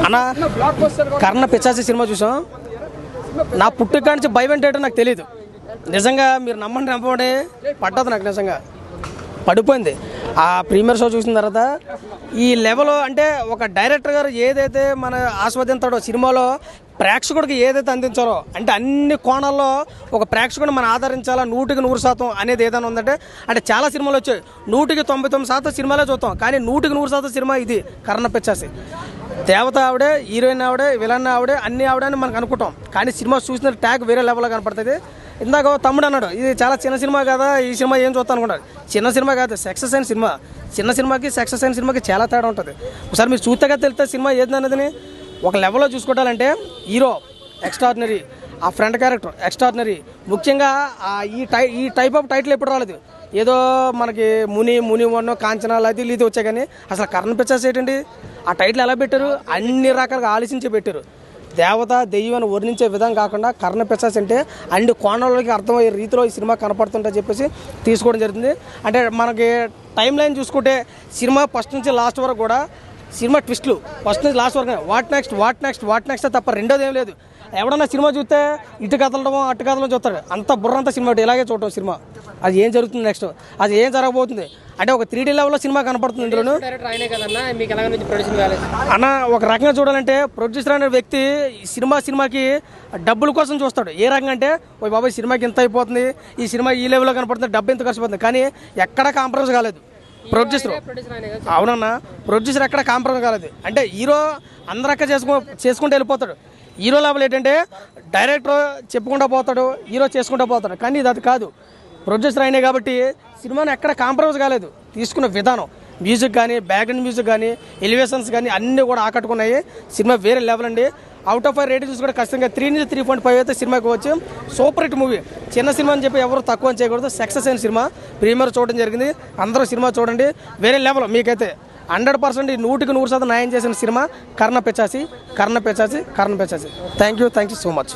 అన్న కర్ణ పిచ్చాసి సినిమా చూసాం. నా పుట్టుక నుంచి భయం ఏంటంటే నాకు తెలియదు. నిజంగా మీరు నమ్మండి పడ్డది నాకు, నిజంగా పడిపోయింది. ఆ ప్రీమియర్ షో చూసిన తర్వాత ఈ లెవెల్ అంటే ఒక డైరెక్టర్ గారు ఏదైతే మన ఆస్వాదించాడో సినిమాలో ప్రేక్షకుడికి ఏదైతే అందించారో, అంటే అన్ని కోణాల్లో ఒక ప్రేక్షకుడిని మనం ఆదరించాలా 100% అనేది ఏదైనా ఉందంటే అంటే చాలా సినిమాలు వచ్చాయి. 99% సినిమాలే చూస్తాం, కానీ 100% సినిమా ఇది కర్ణ పిచ్చాసి. దేవత ఆవిడే, హీరోయిన్ ఆవిడే, విలన్ ఆవిడే, అన్ని ఆవిడని మనకు అనుకుంటాం. కానీ సినిమా చూసిన ట్యాగ్ వేరే లెవెల్లో కనపడుతుంది. ఇందాక తమ్ముడు అన్నాడు ఇది చాలా చిన్న సినిమా కదా, ఈ సినిమా ఏం చూస్తాను అనుకుంటారు. చిన్న సినిమా కాదు, సక్సెస్ అయిన సినిమా. చిన్న సినిమాకి సక్సెస్ అయిన సినిమాకి చాలా తేడా ఉంటుంది. ఒకసారి మీరు చూస్తేగా తెలిస్తే సినిమా ఏదన్నదని. ఒక లెవెల్లో చూసుకోవాలంటే హీరో ఎక్స్ట్రాడినరీ, ఆ ఫ్రంట్ క్యారెక్టర్ ఎక్స్ట్రాడినరీ. ముఖ్యంగా ఈ టైప్ ఆఫ్ టైటిల్ ఎప్పుడు రాలేదు. ఏదో మనకి ముని వన్ కాంచనాలు అది ఇది వచ్చాయి, కానీ అసలు కర్ణ పిచ్చాసి ఏంటండి ఆ టైటిల్ ఎలా పెట్టారు? అన్ని రకాలుగా ఆలోచించి పెట్టారు. దేవత దెయ్యాన్ని వర్ణించే విధం కాకుండా కర్ణ పిచ్చాసి అంటే అన్ని కోణాలకి అర్థమయ్యే రీతిలో ఈ సినిమా కనపడుతుంటే చెప్పేసి తీసుకోవడం జరుగుతుంది. అంటే మనకి టైం లైన్ చూసుకుంటే సినిమా ఫస్ట్ నుంచి లాస్ట్ వరకు కూడా సినిమా ట్విస్ట్లు ఫస్ట్ నుంచి లాస్ట్ వరకు వాట్ నెక్స్ట్ తప్ప రెండోది ఏం లేదు. ఎవడన్నా సినిమా చూస్తే ఇటు కదలడం అటు కదలడం చూస్తాడు. అంత బుర్రంతా సినిమా ఇలాగే చూడటం సినిమా. అది ఏం జరుగుతుంది నెక్స్ట్, అది ఏం జరగబోతుంది అంటే ఒక 3D లెవెల్లో సినిమా కనపడుతుంది. ఇందులోను అన్న ఒక రకంగా చూడాలంటే ప్రొడ్యూసర్ అనే వ్యక్తి సినిమాకి డబ్బుల కోసం చూస్తాడు. ఏ రకంగా అంటే ఓ బాబాయ్ సినిమాకి ఇంత అయిపోతుంది, ఈ సినిమా ఈ లెవెల్లో కనపడుతుంది, డబ్బు ఎంత ఖర్చు పోతుంది, కానీ ఎక్కడా కాంప్రమైజ్ కాలేదు ప్రొడ్యూసర్. అవునన్నా, ప్రొడ్యూసర్ ఎక్కడ కాంప్రమైజ్ కాలేదు. అంటే హీరో అందరక్క చేసుకుంటూ వెళ్ళిపోతాడు. హీరో లెవెల్ ఏంటంటే డైరెక్టర్ చెప్పుకుంటూ పోతాడు, హీరో చేసుకుంటూ పోతాడు. కానీ ఇది అది కాదు, ప్రొడ్యూసర్ అయినాయి కాబట్టి సినిమాని ఎక్కడ కాంప్రమైజ్ కాలేదు. తీసుకున్న విధానం, మ్యూజిక్ కానీ, బ్యాక్గ్రౌండ్ మ్యూజిక్ కానీ, ఎలివేషన్స్ కానీ అన్నీ కూడా ఆకట్టుకున్నాయి. సినిమా వేరే లెవెల్ అండి. అవుట్ ఆఫ్ 5 రేటింగ్స్ కూడా ఖచ్చితంగా 3 నుంచి 3.5 అయితే సినిమాకి వచ్చి సూపర్ హిట్ మూవీ. చిన్న సినిమా అని చెప్పి ఎవరు తక్కువ చేయకూడదు. సక్సెస్ అయిన సినిమా ప్రీమియర్ చూడడం జరిగింది. అందరూ సినిమా చూడండి, వేరే లెవెల్. మీకైతే 100% 100% న్యాయం చేసిన సినిమా కర్ణ పిచ్చాసి. Thank you so much.